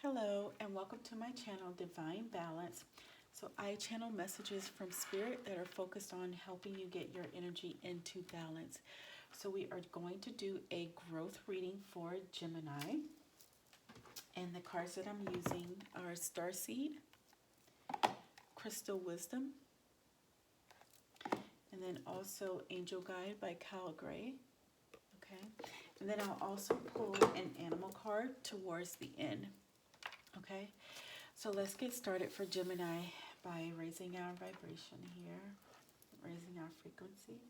Hello and welcome to my channel, Divine Balance. So I channel messages from Spirit that are focused on helping you get your energy into balance. So we are going to do a growth reading for Gemini. And the cards that I'm using are Starseed, Crystal Wisdom, and then also Angel Guide by Cal Gray. Okay. And then I'll also pull an animal card towards the end. Okay, so let's get started for Gemini by raising our vibration here, raising our frequency.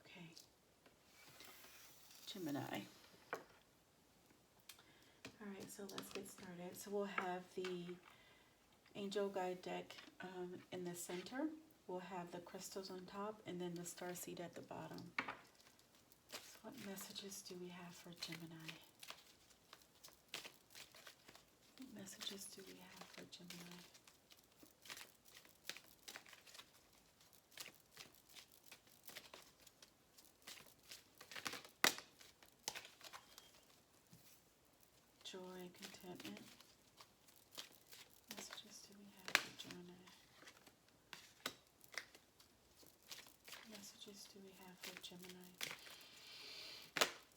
Okay, Gemini. All right, so let's get started. So we'll have the Angel Guide deck in the center. We'll have the crystals on top and then the starseed at the bottom. So what messages do we have for Gemini? What messages do we have for Gemini? Joy, contentment. Messages do we have for Gemini? Messages do we have for Gemini?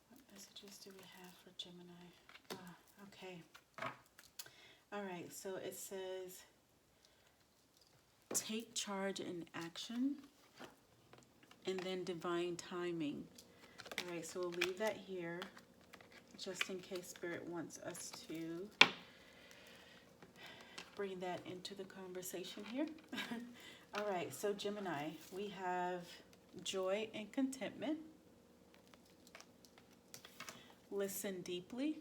What messages do we have for Gemini? Okay. All right, so it says, take charge in action, and then divine timing. All right, so we'll leave that here, just in case Spirit wants us to bring that into the conversation here. All right, so Gemini, we have joy and contentment. Listen deeply.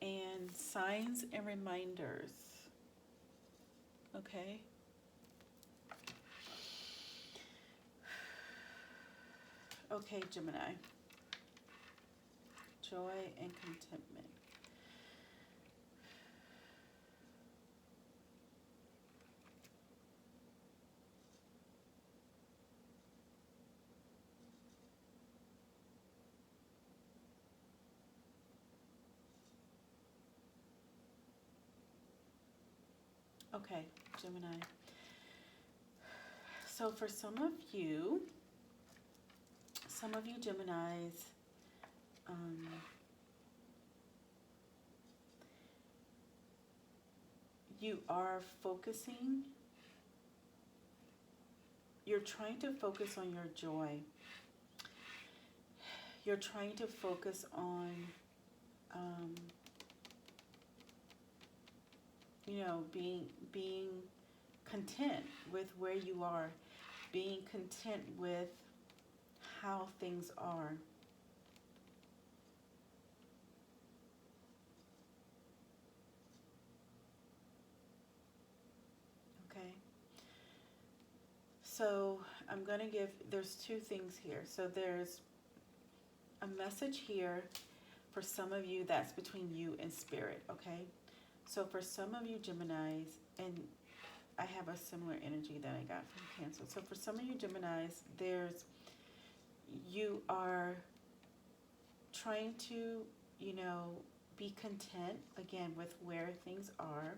And signs and reminders. Okay. Okay, Gemini. Joy and contentment. Okay, Gemini. So for some of you Geminis, you are focusing, you're trying to focus on your joy. You're trying to focus on, being content with where you are, being content with how things are. Okay. So I'm going to there's two things here. So there's a message here for some of you that's between you and Spirit, okay? So for some of you Geminis, and I have a similar energy that I got from Cancer. So for some of you Geminis, you are trying to, be content, again, with where things are.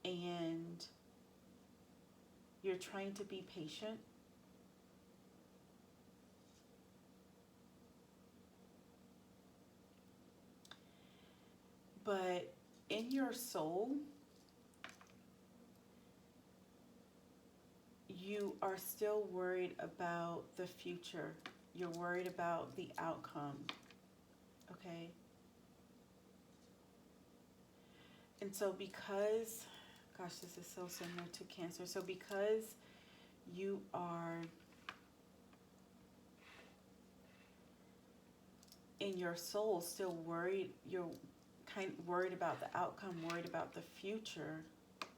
And you're trying to be patient. But in your soul, you are still worried about the future. You're worried about the outcome. Okay? And so because, gosh, this is so similar to Cancer. So because you are in your soul still worried, you're kind of worried about the outcome, worried about the future,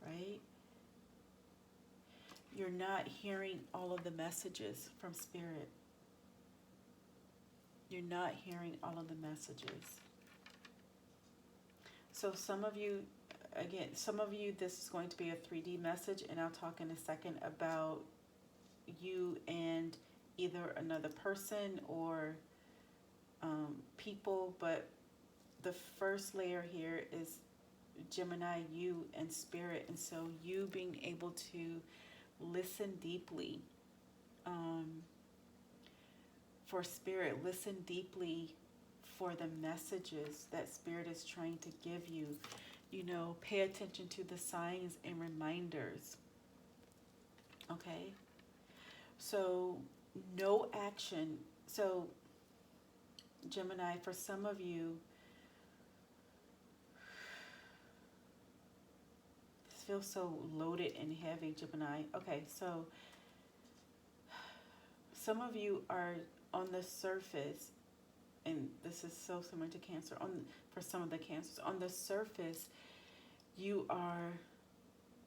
right? You're not hearing all of the messages from Spirit. You're not hearing all of the messages. So some of you, again, some of you, this is going to be a 3D message, and I'll talk in a second about you and either another person or people, but the first layer here is Gemini, you and Spirit, and so you being able to listen deeply for Spirit, listen deeply for the messages that Spirit is trying to give you. You know, pay attention to the signs and reminders. Okay? So, no action. So, Gemini, for some of you, this feels so loaded and heavy, Gemini. Okay, so some of you are on the surface, and this is so similar to Cancer, for some of the Cancers, on the surface, you are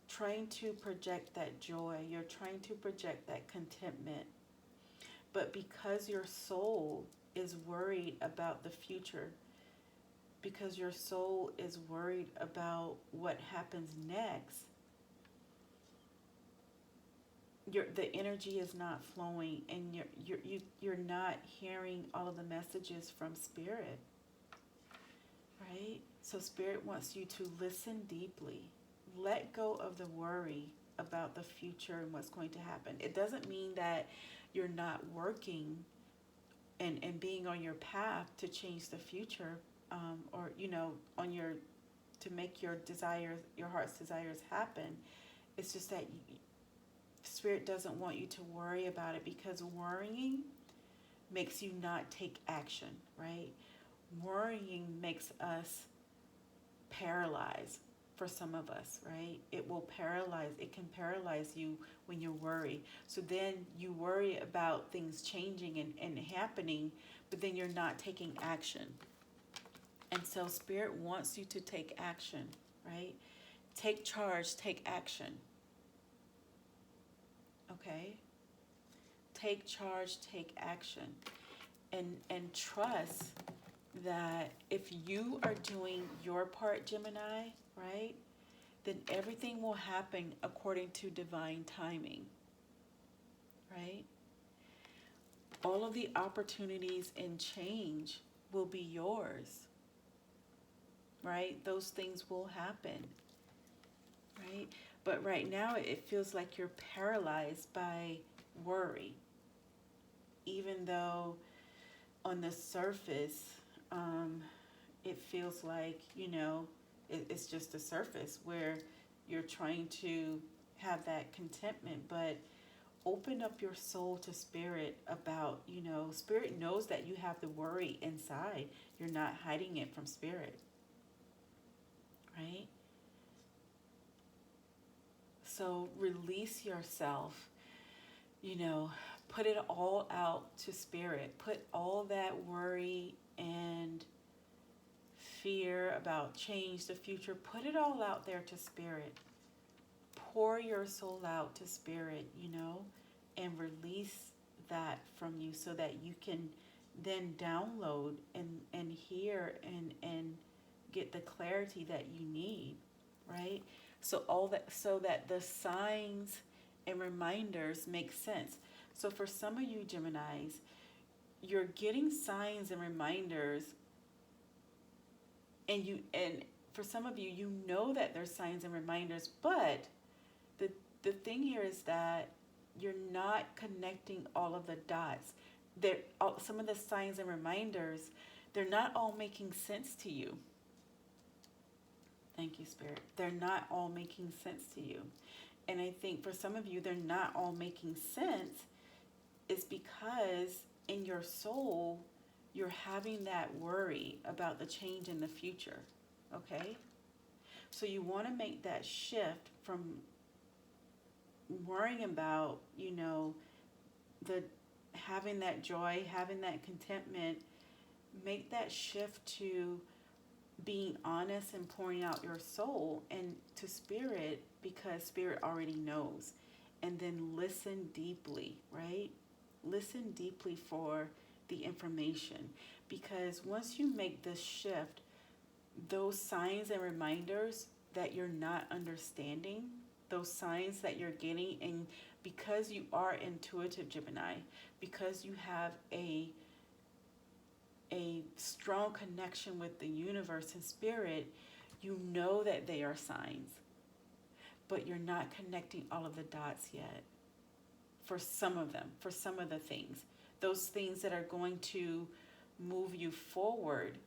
trying to project that joy. You're trying to project that contentment. But because your soul is worried about the future, because your soul is worried about what happens next, the energy is not flowing, and you're not hearing all of the messages from Spirit, right? So Spirit wants you to listen deeply. Let go of the worry about the future and what's going to happen. It doesn't mean that you're not working and being on your path to change the future, or to make your desires, your heart's desires happen. It's just that Spirit doesn't want you to worry about it, because worrying makes you not take action, right? Worrying makes us paralyzed. For some of us, right? It can paralyze you when you worry. So then you worry about things changing and happening, but then you're not taking action. And so Spirit wants you to take action, right? Take charge, take action. Okay? Take charge, take action. And trust that if you are doing your part, Gemini, right, then everything will happen according to divine timing, right? All of the opportunities and change will be yours, right? Those things will happen, right? But right now it feels like you're paralyzed by worry, even though on the surface, it feels like, it's just the surface where you're trying to have that contentment. But open up your soul to Spirit about, Spirit knows that you have the worry inside. You're not hiding it from Spirit, right? So release yourself, put it all out to Spirit. Put all that worry and fear about change, the future, put it all out there to Spirit. Pour your soul out to Spirit, and release that from you, so that you can then download and hear and get the clarity that you need, right? So that the signs and reminders make sense. So for some of you Geminis, you're getting signs and reminders, and for some of you, you know that there's signs and reminders, but the thing here is that you're not connecting all of the dots. Some of the signs and reminders, they're not all making sense to you. Thank you, Spirit. They're not all making sense to you. And I think for some of you, they're not all making sense is because in your soul, you're having that worry about the change in the future, okay? So you want to make that shift from worrying about, the having that joy, having that contentment. Make that shift to being honest and pouring out your soul and to spirit, because spirit already knows. And then listen deeply, right? Listen deeply for the information, because once you make this shift, those signs and reminders that you're not understanding, those signs that you're getting, and because you are intuitive, Gemini, because you have a strong connection with the universe and spirit, you know that they are signs, but you're not connecting all of the dots yet. For some of them, for some of the things, those things that are going to move you forward,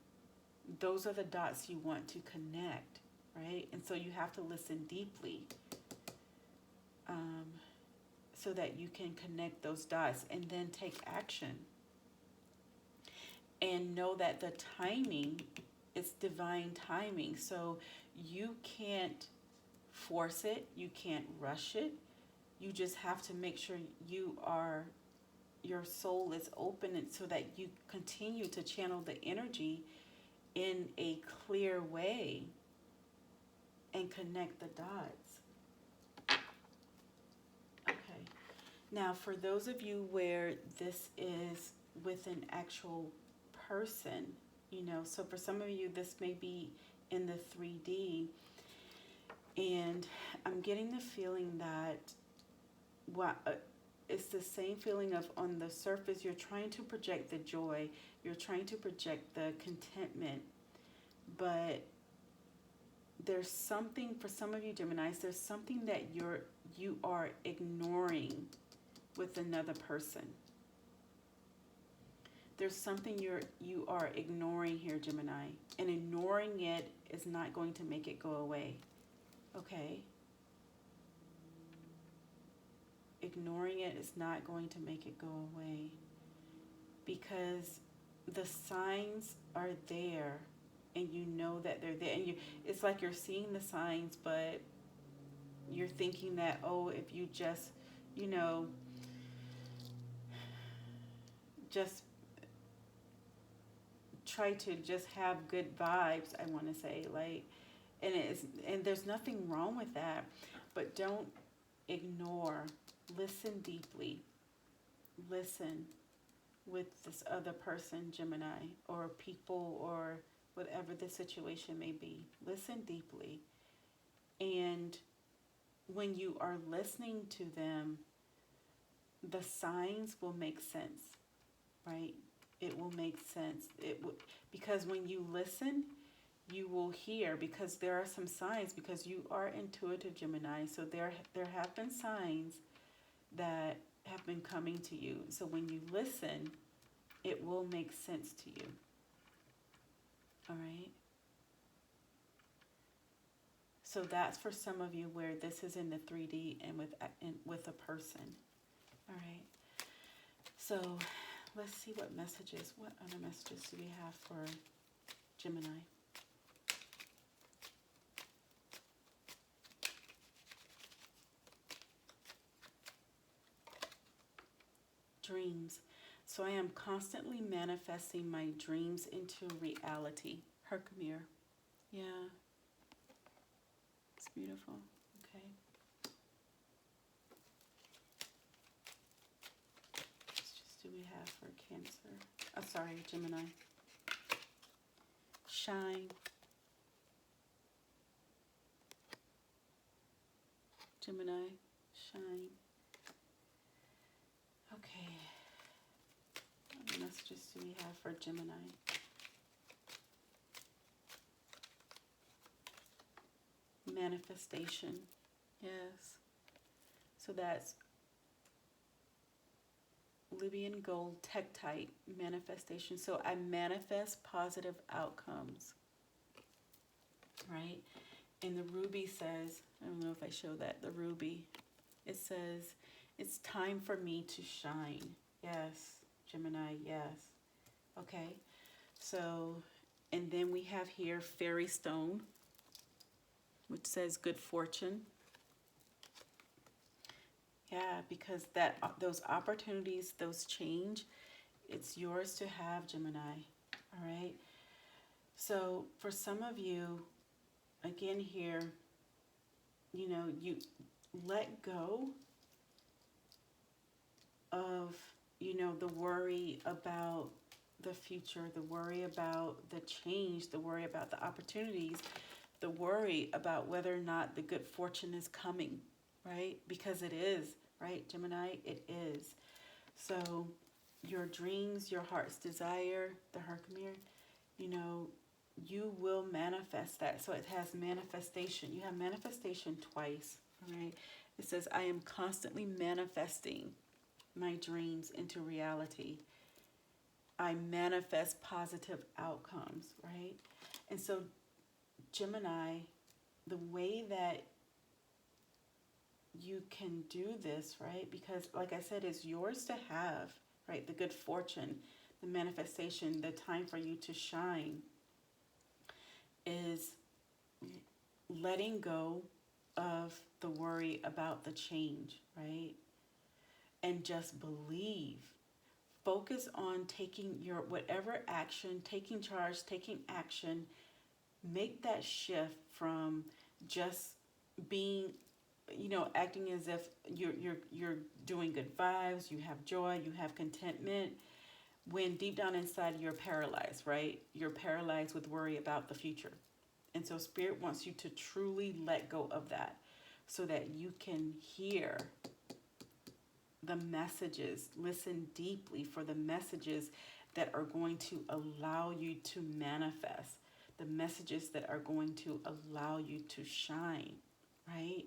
those are the dots you want to connect, right? And so you have to listen deeply, so that you can connect those dots and then take action. And know that the timing is divine timing. So you can't force it, you can't rush it. You just have to make sure your soul is open, and so that you continue to channel the energy in a clear way and connect the dots. Okay. Now, for those of you where this is with an actual person, so for some of you, this may be in the 3D, and I'm getting the feeling that it's the same feeling of, on the surface, you're trying to project the joy, you're trying to project the contentment, but there's something, for some of you Geminis, there's something that you are ignoring with another person. There's something you are ignoring here, Gemini, and ignoring it is not going to make it go away. Okay? Ignoring it is not going to make it go away, because the signs are there, and you know that they're there, and it's like you're seeing the signs, but you're thinking that, oh, if you just try to just have good vibes, I want to say, like, and there's nothing wrong with that, but don't ignore. Listen deeply. Listen with this other person, Gemini, or people, or whatever the situation may be. Listen deeply. And when you are listening to them, the signs will make sense, right? It will make sense. Because when you listen, you will hear, because there are some signs, because you are intuitive, Gemini. So there have been signs that have been coming to you. So when you listen, it will make sense to you. All right? So that's for some of you where this is in the 3D and with a person. All right? So let's see what other messages do we have for Gemini? Dreams. So I am constantly manifesting my dreams into reality. Herkimer. Yeah. It's beautiful. Okay. Do we have for Cancer? Oh, sorry, Gemini. Shine. Gemini, shine. Okay. What messages do we have for Gemini? Manifestation. Yes. So that's Libyan gold tektite manifestation. So I manifest positive outcomes, right? And the ruby says, I don't know if I show that, the ruby, it says, it's time for me to shine. Yes, Gemini, yes. Okay, so, and then we have here fairy stone. which says good fortune. Yeah, because those opportunities, those change, it's yours to have, Gemini. All right. So for some of you, again here, you know, you let go of, you know, the worry about the future, the worry about the change, the worry about the opportunities, the worry about whether or not the good fortune is coming, right? Because it is, right, Gemini? It is. So your dreams, your heart's desire, the Herkimer, you know, you will manifest that. So it has manifestation. You have manifestation twice, all right? It says, I am constantly manifesting my dreams into reality. I manifest positive outcomes, right? And so Gemini, the way that you can do this, right? Because like I said, it's yours to have, right? The good fortune, the manifestation, the time for you to shine is letting go of the worry about the change, right? And just believe. Focus on taking your whatever action, taking charge, taking action. Make that shift from just being, you know, acting as if you're doing good vibes, you have joy, you have contentment, when deep down inside you're paralyzed, right? You're paralyzed with worry about the future. And so Spirit wants you to truly let go of that so that you can hear the messages, listen deeply for the messages that are going to allow you to manifest, the messages that are going to allow you to shine, right?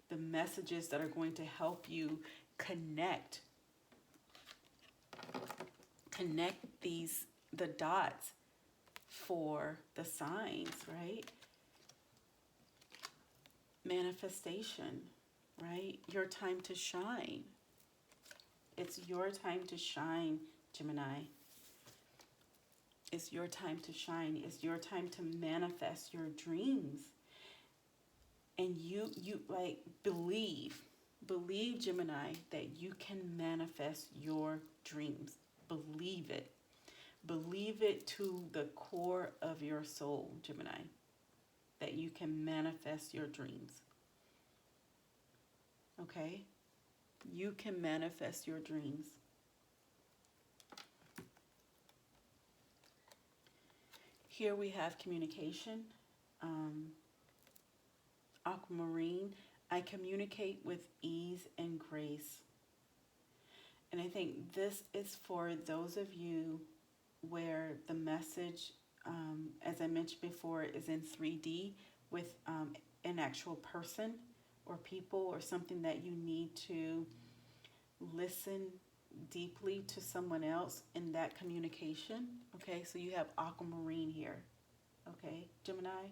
The messages that are going to help you connect the dots for the signs, right? Manifestation, right? Your time to shine. It's your time to shine, Gemini. It's your time to shine. It's your time to manifest your dreams. And you like believe, Gemini, that you can manifest your dreams. Believe it. Believe it to the core of your soul, Gemini, that you can manifest your dreams. Okay? You can manifest your dreams. Here we have communication. Aquamarine, I communicate with ease and grace. And I think this is for those of you where the message, as I mentioned before, is in 3D with an actual person or people or something that you need to listen deeply to someone else in that communication. Okay, so you have aquamarine here. Okay, Gemini.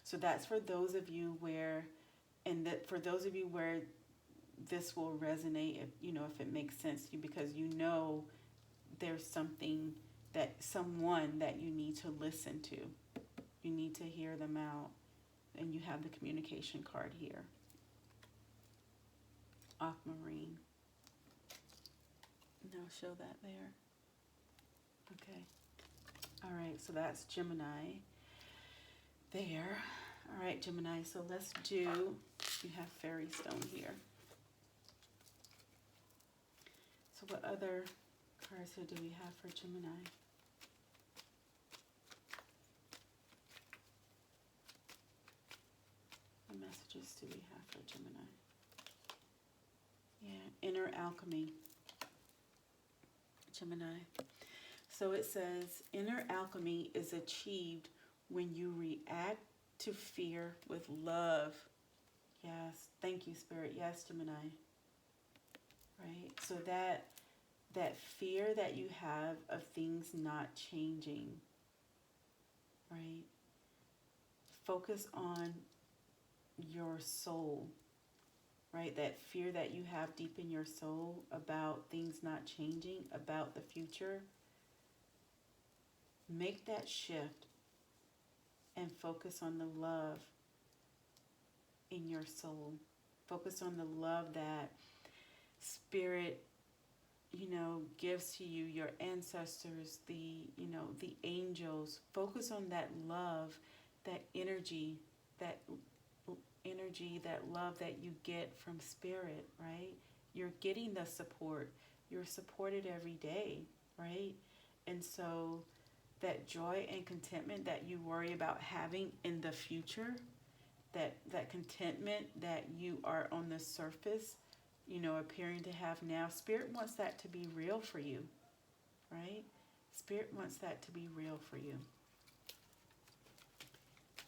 So that's for those of you where, and that for those of you where this will resonate, if you know, if it makes sense to you, because you know there's someone that you need to listen to. You need to hear them out. And you have the communication card here. Aquamarine. Now show that there. Okay. All right, so that's Gemini there. All right, Gemini, so let's do, you have fairy stone here. So what other cards here do we have for Gemini? What messages do we have for Gemini? Yeah, inner alchemy. Gemini. So it says, inner alchemy is achieved when you react to fear with love. Yes, thank you, Spirit. Yes, Gemini. Right? So that fear that you have of things not changing, right? Focus on your soul, right? That fear that you have deep in your soul about things not changing, about the future. Make that shift and focus on the love in your soul. Focus on the love that Spirit, gives to you, your ancestors, the angels. Focus on that love, that energy, that that love that you get from Spirit, right? You're getting the support. You're supported every day, right? And so that joy and contentment that you worry about having in the future, that contentment that you are on the surface, appearing to have now, Spirit wants that to be real for you, right? Spirit wants that to be real for you.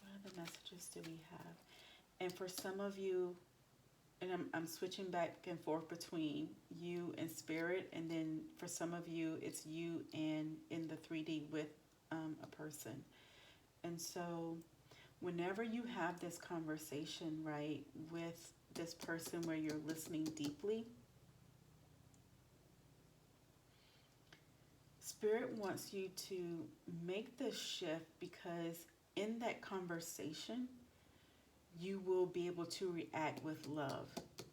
What other messages do we have? And for some of you, and I'm switching back and forth between you and Spirit, and then for some of you, it's you and in the 3D with a person. And so whenever you have this conversation, right, with this person where you're listening deeply, Spirit wants you to make this shift, because in that conversation, you will be able to react with love,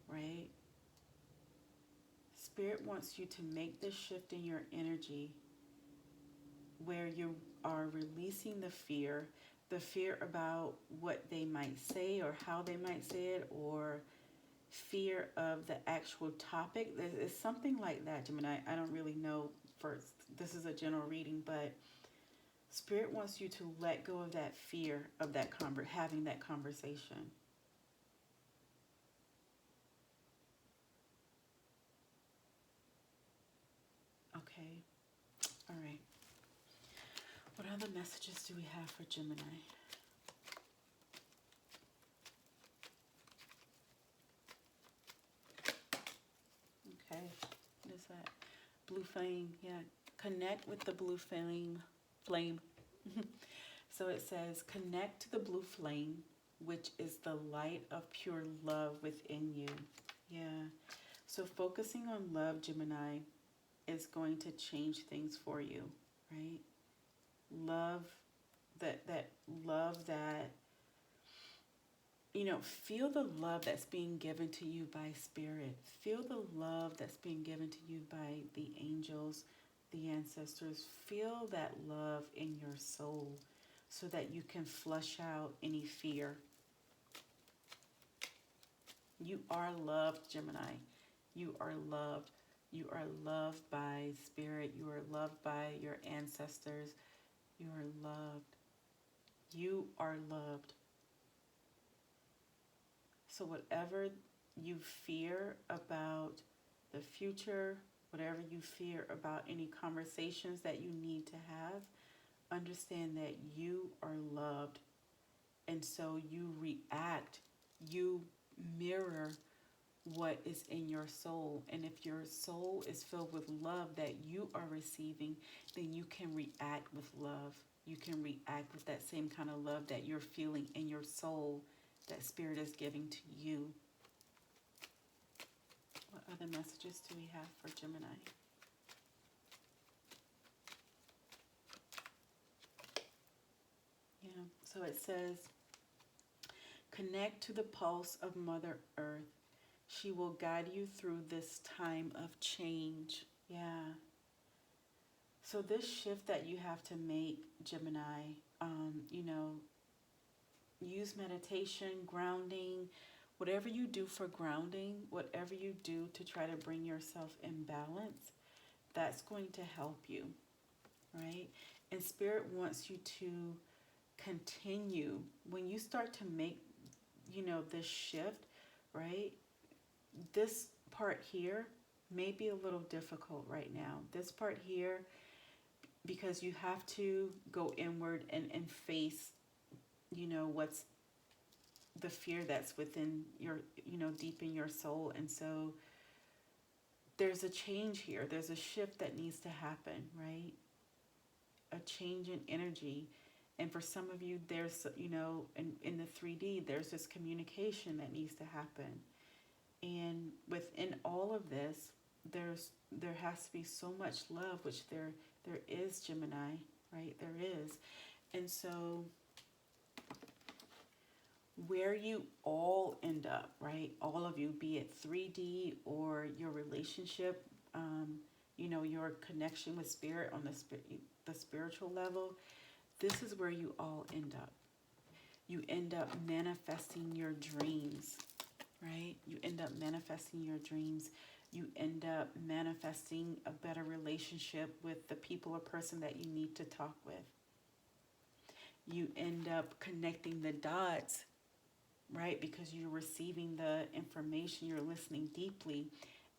right? Spirit wants you to make this shift in your energy where you are releasing the fear about what they might say or how they might say it, or fear of the actual topic. It's something like that, Gemini. I don't really know. This is a general reading, but Spirit wants you to let go of that fear of that having that conversation. Okay. All right. What other messages do we have for Gemini? Okay. What is that? Blue flame. Yeah. Connect with the blue flame. So it says, connect to the blue flame, which is the light of pure love within you. Yeah. So focusing on love, Gemini, is going to change things for you, right? Love, that love that, feel the love that's being given to you by Spirit. Feel the love that's being given to you by the angels, the ancestors. Feel that love in your soul so that you can flush out any fear. You are loved, Gemini. You are loved. You are loved by Spirit. You are loved by your ancestors. You are loved. You are loved. So whatever you fear about the future, whatever you fear about any conversations that you need to have, understand that you are loved. And so you react, you mirror what is in your soul. And if your soul is filled with love that you are receiving, then you can react with love. You can react with that same kind of love that you're feeling in your soul, that Spirit is giving to you. What other messages do we have for Gemini? Yeah, so it says, connect to the pulse of Mother Earth. She will guide you through this time of change. Yeah. So this shift that you have to make, Gemini, use meditation, grounding, whatever you do for grounding, whatever you do to try to bring yourself in balance, that's going to help you, right? And Spirit wants you to continue. When you start to make, this shift, right? This part here may be a little difficult right now. This part here, because you have to go inward and face, what's the fear that's within your, deep in your soul. And so there's a change here. There's a shift that needs to happen, right? A change in energy. And for some of you, there's, in the 3D, there's this communication that needs to happen. And within all of this, there has to be so much love, which there is, Gemini, right? There is. And so where you all end up, right? All of you, be it 3D or your relationship, your connection with spirit on the spiritual level. This is where you all end up. You end up manifesting your dreams, right? You end up manifesting your dreams. You end up manifesting a better relationship with the people or person that you need to talk with. You end up connecting the dots, right? Because you're receiving the information, you're listening deeply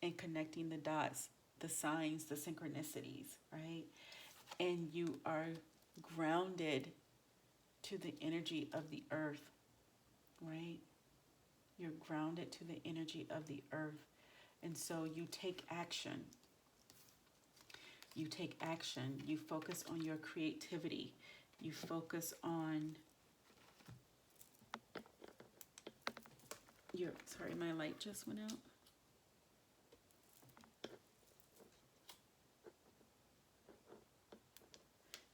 and connecting the dots, the signs, the synchronicities, right? And you are grounded to the energy of the earth, right? You're grounded to the energy of the earth. And so you take action. You take action. You focus on your creativity. You focus on your, sorry, my light just went out.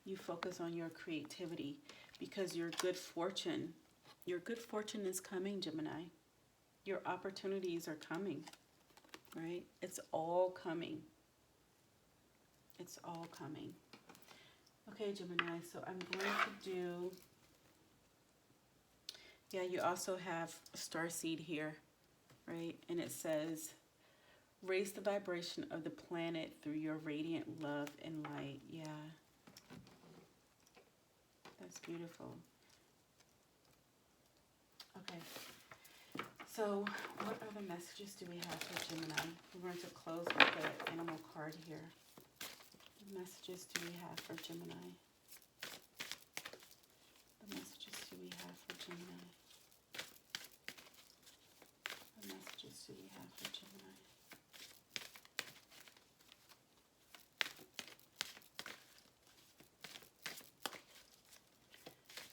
You focus on your creativity because your good fortune is coming, Gemini. Your opportunities are coming, right? It's all coming. It's all coming. Okay, Gemini, so I'm going to do, you also have a star seed here, right? And it says, raise the vibration of the planet through your radiant love and light. Yeah. That's beautiful. Okay. So what other messages do we have for Gemini? We're going to close with the animal card here. What messages do we have for Gemini? The messages do we have for Gemini? What messages do we have for Gemini?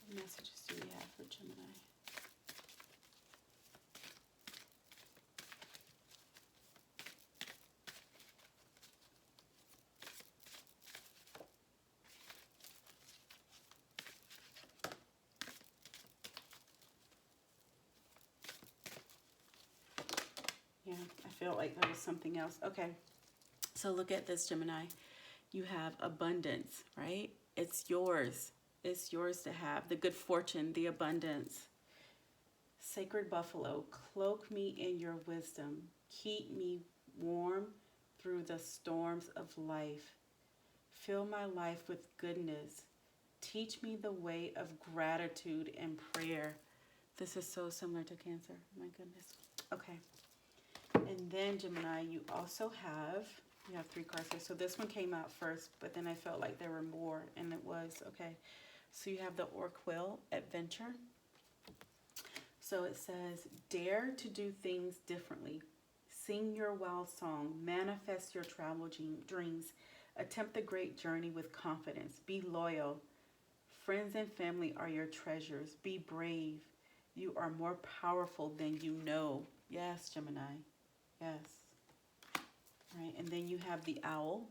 What messages do we have for Gemini? Yeah, I feel like there was something else. Okay, so look at this, Gemini. You have abundance, right? It's yours. It's yours to have. The good fortune, the abundance. Sacred buffalo, cloak me in your wisdom. Keep me warm through the storms of life. Fill my life with goodness. Teach me the way of gratitude and prayer. This is so similar to Cancer. My goodness. Okay. And then, Gemini, you also have, you have 3 cards here. So this one came out first, but then I felt like there were more, and it was, okay. So you have the Orquill Adventure. So it says, dare to do things differently. Sing your wild song. Manifest your travel dreams. Attempt the great journey with confidence. Be loyal. Friends and family are your treasures. Be brave. You are more powerful than you know. Yes, Gemini. Yes. Right. And then you have the owl.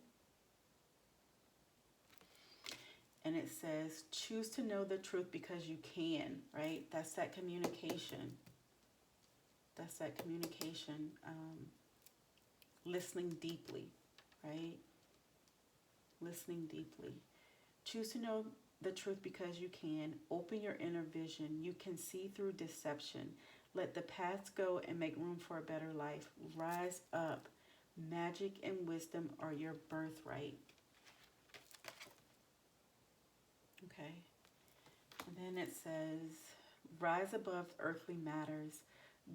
And it says, choose to know the truth because you can, right? That's that communication. That's that communication. Listening deeply, right? Listening deeply. Choose to know the truth because you can. Open your inner vision. You can see through deception. Let the past go and make room for a better life. Rise up. Magic and wisdom are your birthright. Okay. And then it says, rise above earthly matters.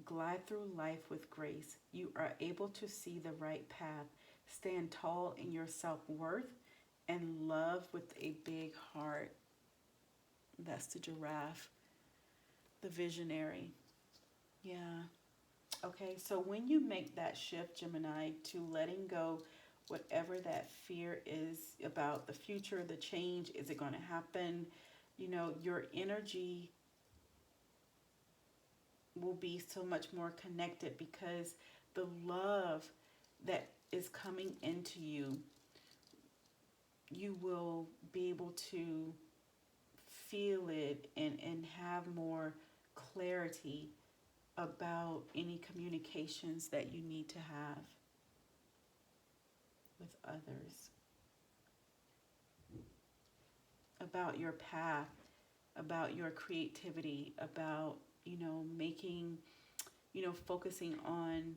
Glide through life with grace. You are able to see the right path. Stand tall in your self-worth and love with a big heart. That's the giraffe, the visionary. Yeah. Okay, so when you make that shift, Gemini, to letting go whatever that fear is about the future, the change, is it going to happen? You know, your energy will be so much more connected because the love that is coming into you, you will be able to feel it and have more clarity about any communications that you need to have with others, about your path, about your creativity, about, making, focusing on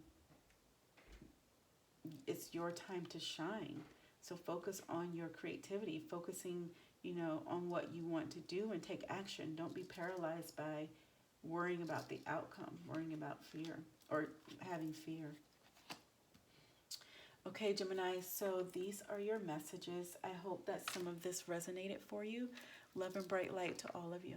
it's your time to shine. So focus on your creativity, focusing, on what you want to do and take action. Don't be paralyzed by worrying about the outcome, worrying about fear or having fear. Okay, Gemini, so these are your messages. I hope that some of this resonated for you. Love and bright light to all of you.